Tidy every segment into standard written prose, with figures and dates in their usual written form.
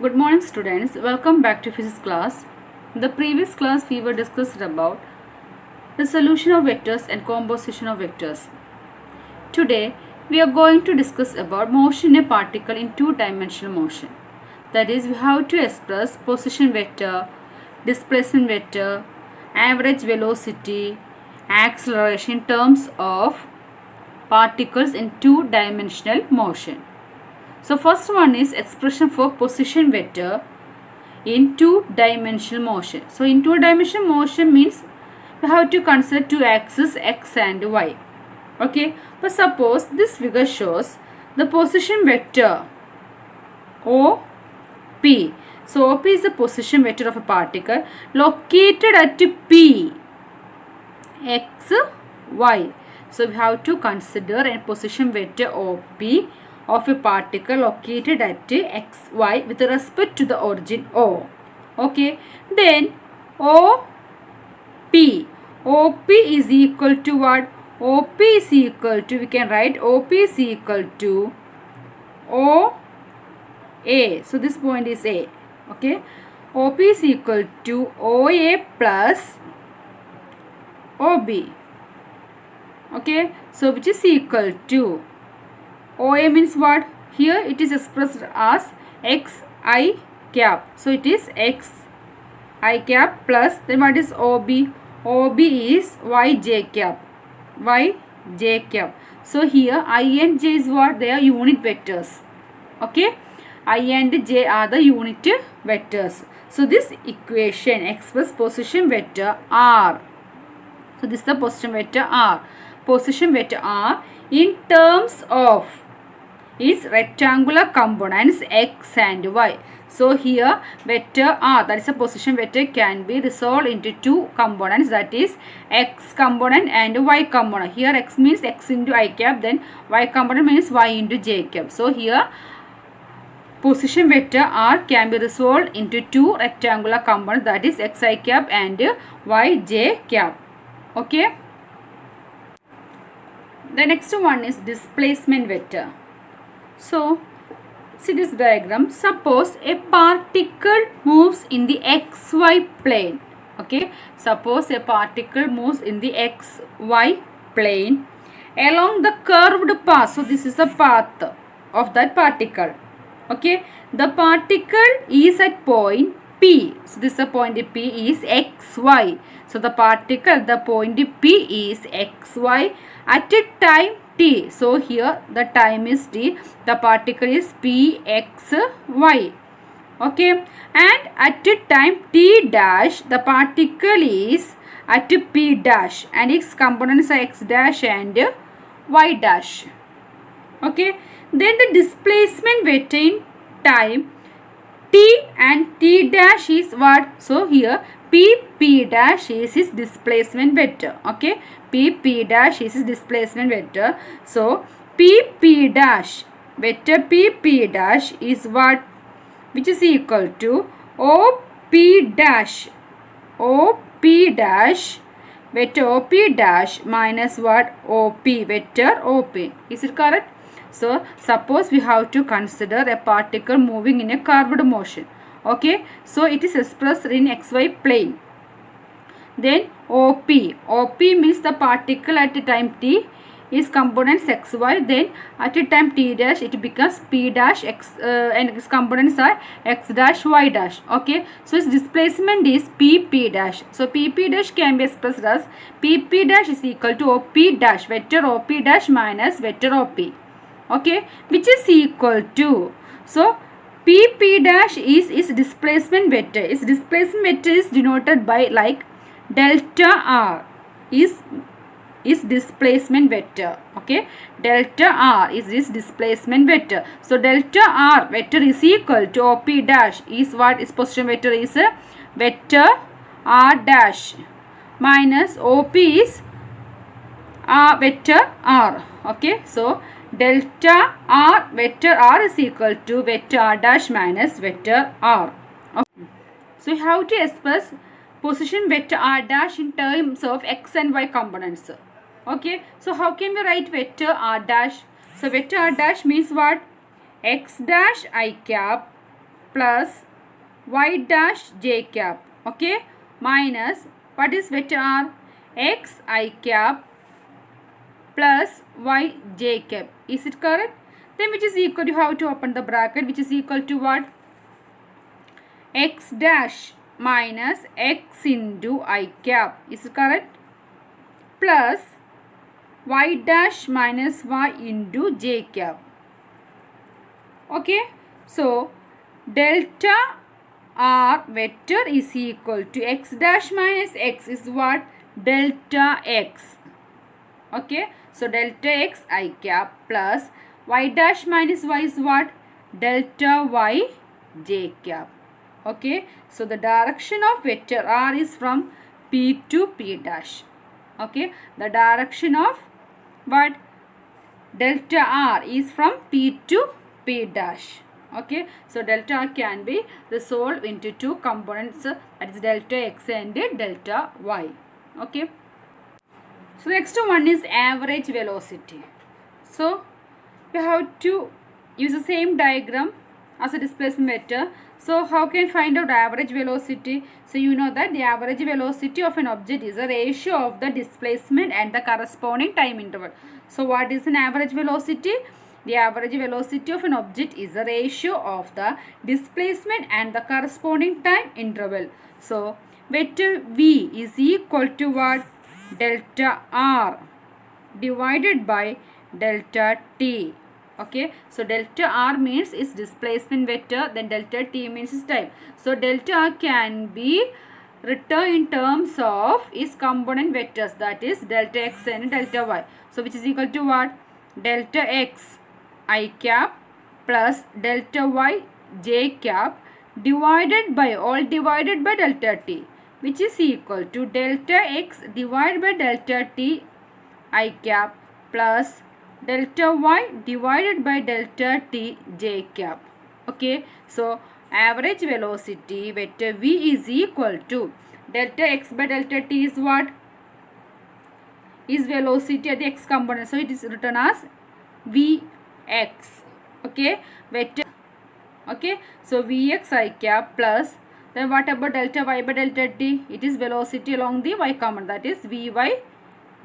Good morning students, welcome back to physics class. In the previous class we were discussed about the solution of vectors and composition of vectors. Today we are going to discuss about motion in a particle in two-dimensional motion. That is, we have to express position vector, displacement vector, average velocity, acceleration in terms of particles in two-dimensional motion. So first one is expression for position vector in two-dimensional motion. So in two-dimensional motion means we have to consider two axes x and y. Okay, but suppose this figure shows the position vector OP. So OP is the position vector of a particle located at P, x, y. So we have to consider a position vector OP of a particle located at x, y with respect to the origin O. Okay, then OP. OP is equal to what? OP is equal to, we can write OP is equal to OA. So this point is A. Okay, OP is equal to OA plus OB. Okay, so which is equal to OA means what? Here it is expressed as xi cap. So it is xi cap plus, then what is OB? OB is yj cap. Yj cap. So here I and j is what? They are unit vectors. Okay, I and j are the unit vectors. So this equation expresses position vector R. So this is the position vector R. Position vector R in terms of its rectangular components x and y. So here vector R, that is a position vector, can be resolved into two components, that is x component and y component. Here x means x into I cap, then y component means y into j cap. So here position vector R can be resolved into two rectangular components, that is xi cap and yj cap. Okay. The next one is displacement vector. So, see this diagram. Suppose a particle moves in the xy plane. Okay. Suppose a particle moves in the xy plane along the curved path. So, this is the path of that particle. Okay. The particle is at point P. So, this is the point P is xy. So, the particle, the point P is xy at a time t. So here the time is t, the particle is pxy. Okay, and at a time t dash, the particle is at p dash and its components are x dash and y dash. Okay, then the displacement vector in time t and t dash is what? So here p dash is his displacement vector. Okay, p dash is his displacement vector. So p dash, vector p dash is what? Which is equal to op dash, vector op dash minus what? Op, vector op. Is it correct? So suppose we have to consider a particle moving in a curved motion. Okay, so it is expressed in xy plane. Then OP means the particle at a time t is components xy, then at a time t dash it becomes p dash x and its components are x dash y dash. Okay, so its displacement is p dash. So p dash can be expressed as p dash is equal to OP dash, vector OP dash minus vector OP. Okay, which is equal to, so p dash is displacement vector. Its displacement vector is denoted by like delta r is displacement vector. Okay, delta r is this displacement vector. So delta r vector is equal to OP dash is what? Its position vector is a vector r dash minus OP is vector r. Okay, so delta r vector r is equal to vector r dash minus vector r. Okay. So you have to express position vector r dash in terms of x and y components. Okay, so how can we write vector r dash? So vector r dash means what? X dash I cap plus y dash j cap, okay, minus what is vector r, x I cap plus y j cap. Is it correct? Then which is equal, you have to open the bracket, which is equal to what? X dash minus x into I cap. Is it correct? Plus y dash minus y into j cap. Okay. So delta r vector is equal to x dash minus x is what? Delta x. Okay. So delta x I cap plus y dash minus y is what? Delta y j cap. Okay. So the direction of vector r is from P to P dash. Okay. The direction of what? Delta r is from P to P dash. Okay. So delta r can be resolved into two components, that is delta x and delta y. Okay. So next one is average velocity. So we have to use the same diagram as a displacement vector. So how can you find out average velocity? So you know that the average velocity of an object is a ratio of the displacement and the corresponding time interval. So what is an average velocity? The average velocity of an object is a ratio of the displacement and the corresponding time interval. So vector v is equal to what? Delta r divided by delta t. Okay, so delta r means is displacement vector, then delta t means is time. So delta r can be written in terms of its component vectors, that is delta x and delta y. So which is equal to what? Delta x I cap plus delta y j cap divided by delta t, which is equal to delta x divided by delta t I cap plus delta y divided by delta t j cap. Okay, so average velocity vector v is equal to delta x by delta t is what? Is velocity at the x component. So it is written as vx. Okay, vector. Okay, so vx I cap plus, then what about delta y by delta t? It is velocity along the y component, that is vy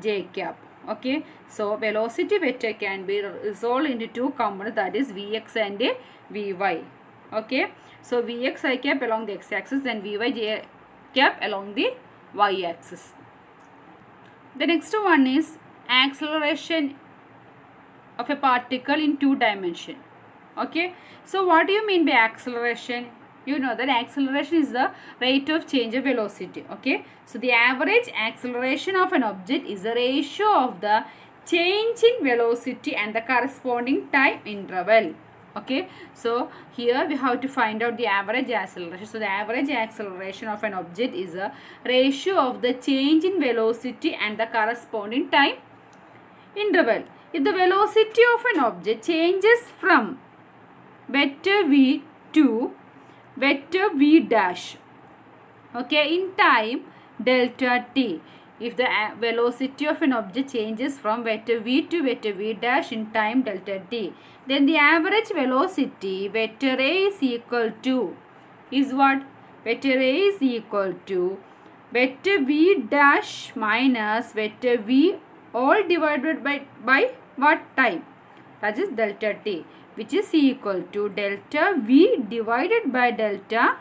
j cap. Okay, so velocity vector can be resolved into two components, that is vx and vy. Okay, so vx I cap along the x axis and vy j cap along the y axis. The next one is acceleration of a particle in two dimension. Okay, so what do you mean by acceleration? You know that acceleration is the rate of change of velocity. Okay, so the average acceleration of an object is the ratio of the change in velocity and the corresponding time interval. Okay, so here we have to find out the average acceleration. So the average acceleration of an object is a ratio of the change in velocity and the corresponding time interval. If the velocity of an object changes from vector v to vector v dash, okay, in time delta t, if the velocity of an object changes from vector v to vector v dash in time delta t, then the average velocity vector a is equal to is what? Vector a is equal to vector v dash minus vector v all divided by what time? That is delta t, which is equal to delta v divided by delta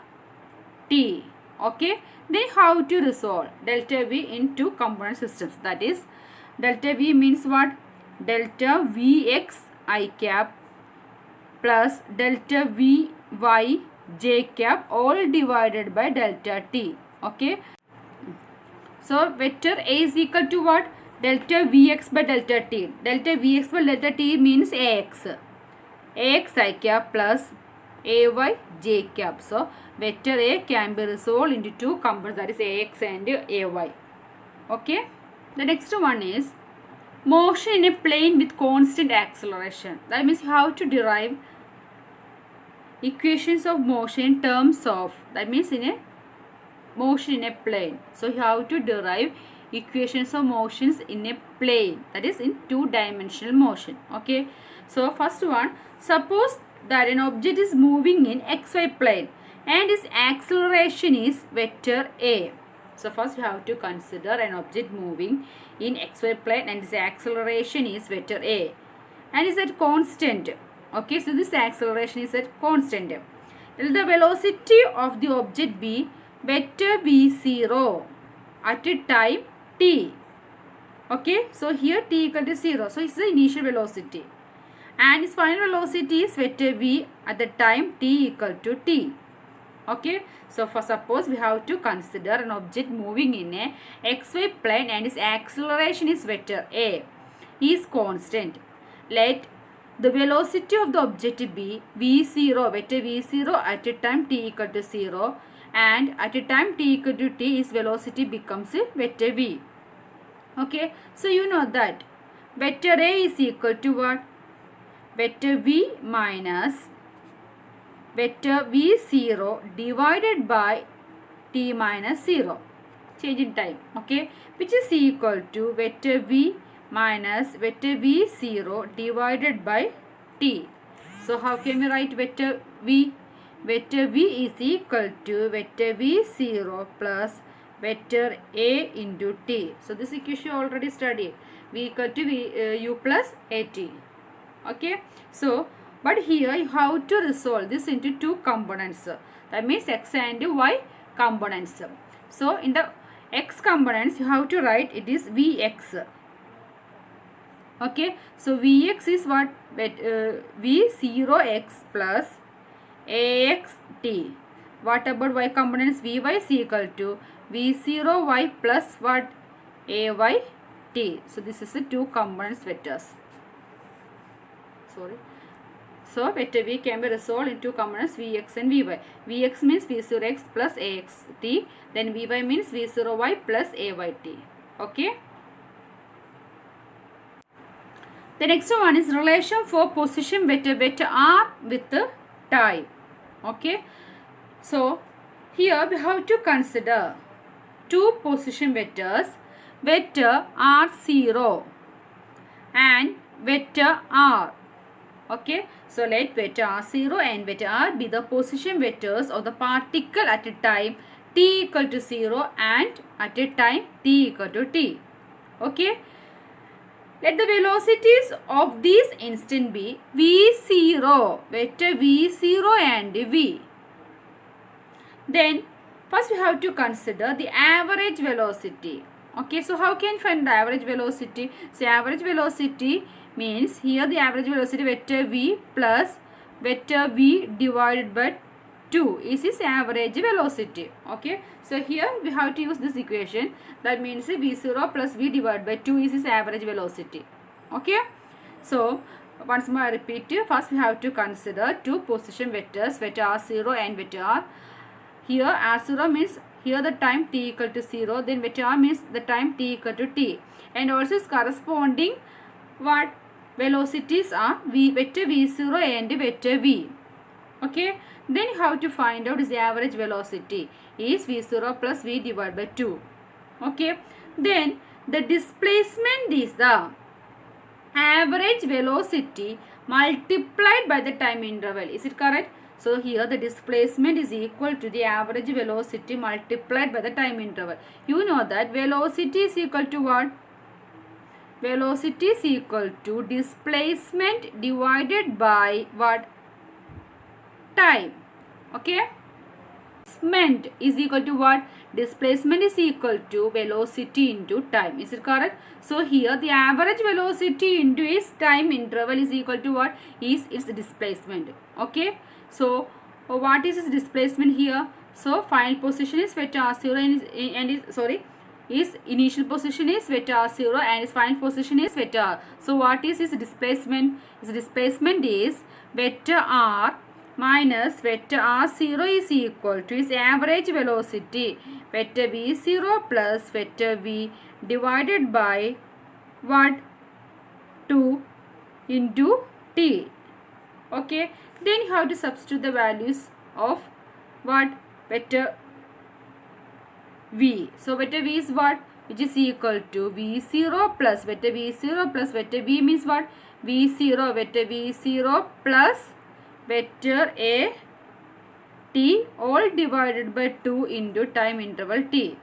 t. Okay, then how to resolve delta v into component systems? That is delta v means what? Delta vx I cap plus delta vy j cap all divided by delta t. Okay, so vector a is equal to what? Delta vx by delta t. Delta vx by delta t means ax I cap plus ay j cap. So vector a can be resolved into two components, that is ax and ay. Okay, the next one is motion in a plane with constant acceleration. That means you have to derive equations of motion in terms of, that means in a motion in a plane. So you have to derive equations of motions in a plane, that is in two-dimensional motion. Okay, so first one, suppose that an object is moving in xy plane and its acceleration is vector a. So first we have to consider an object moving in xy plane and its acceleration is vector a and is at constant. Okay, so this acceleration is at constant. Let the velocity of the object be vector v0 at a time t. Okay, so here t equal to 0. So it's the initial velocity. And its final velocity is vector v at the time t equal to t. Okay, so for suppose we have to consider an object moving in a xy plane and its acceleration is vector a is constant. Let the velocity of the object be v0, vector v0 at a time t equal to 0, and at a time t equal to t, its velocity becomes vector v. Okay, so you know that vector a is equal to what? Vector v minus vector v0 divided by t minus 0, change in time, okay, which is equal to vector v minus vector v0 divided by t. So how can we write vector v? Vector v is equal to vector v0 plus vector a into t. So this equation already studied. V equal to u plus at. Okay, so but here you have to resolve this into two components. That means x and y components. So in the x components you have to write it is vx. Okay, so vx is what? v0x plus axt. What about y components? Vy is equal to v0y plus what? ayt. So this is the two components vectors. Sorry. So vector v can be resolved into components vx and vy. Vx means v0x plus axt. Then vy means v0y plus ayt. Okay. The next one is relation for position vector r with time. Okay. So here we have to consider two position vectors, vector r0 and vector r. Okay, so let vector r0 and vector r be the position vectors of the particle at a time t equal to 0 and at a time t equal to t. Okay, let the velocities of these instant be v0, vector v0 and v. Then first we have to consider the average velocity. Okay, so how can you find the average velocity? So average velocity means here the average velocity vector v plus vector v divided by 2 is its average velocity. Okay, so here we have to use this equation. That means v0 plus v divided by 2 is its average velocity. Okay, so once more I repeat, first we have to consider two position vectors, vector r0 and vector r. Here r0 means here the time t equal to 0, then vector r means the time t equal to t, and also its corresponding what velocities are vector v0 and vector v. Okay, then you have to find out is the average velocity is v0 plus v divided by 2. Okay, then the displacement is the average velocity multiplied by the time interval. Is it correct? So here the displacement is equal to the average velocity multiplied by the time interval. You know that velocity is equal to what? Velocity is equal to displacement divided by what? Time. Okay. Displacement is equal to what? Displacement is equal to velocity into time. Is it correct? So here the average velocity into its time interval is equal to what? Is its displacement. Okay. So what is its displacement here? So final position is vector r0 and its initial position is vector r0 and its final position is vector r. So what is its displacement? Its displacement is vector r minus vector r0 is equal to its average velocity vector v0 plus vector v divided by what? 2 into t. Okay, then you have to substitute the values of what? Vector v. So vector v is what? Which is equal to v0 plus vector v0 plus vector v means what? v0 vector v0 plus vector a t all divided by 2 into time interval t,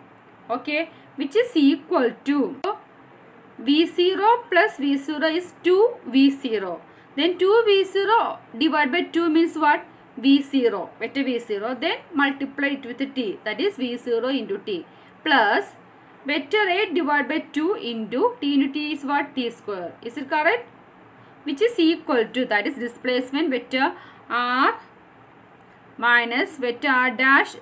okay, which is equal to v0 plus v0 is 2v0. Then 2v0 divided by 2 means what? v0, vector v0, then multiply it with t, that is v0 into t, plus vector a divided by 2 into t into t is what? T square. Is it correct? Which is equal to, that is displacement vector r minus vector r dash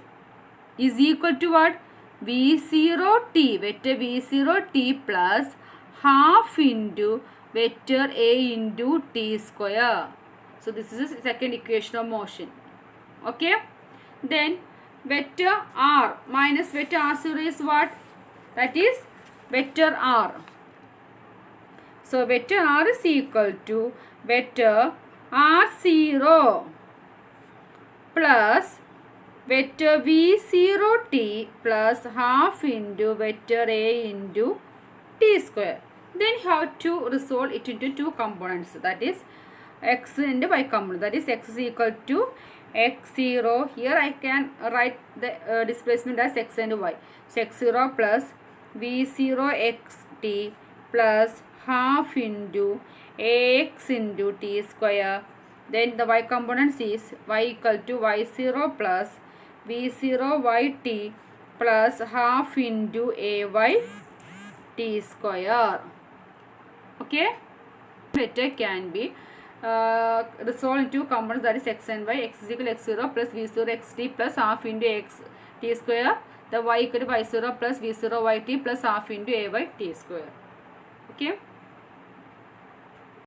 is equal to what? v0 t, vector v0 t plus half into vector a into t square. So this is the second equation of motion. Okay. Then vector r minus vector r0 is what? That is vector r. So vector r is equal to vector r0 plus vector v0t plus half into vector a into t square. Then you have to resolve it into two components, that is x and y component, that is x is equal to x0. Here I can write the displacement as x and y. So x0 plus v0 xt plus half into ax into t square. Then the y components is y equal to y0 plus v0 yt plus half into ay t square. Okay. Vector can be resolved into components, that is x and y. X is equal to x0 plus v0 xt plus half into x t square. The y equal to y0 plus v0 yt plus half into ay t square. Okay.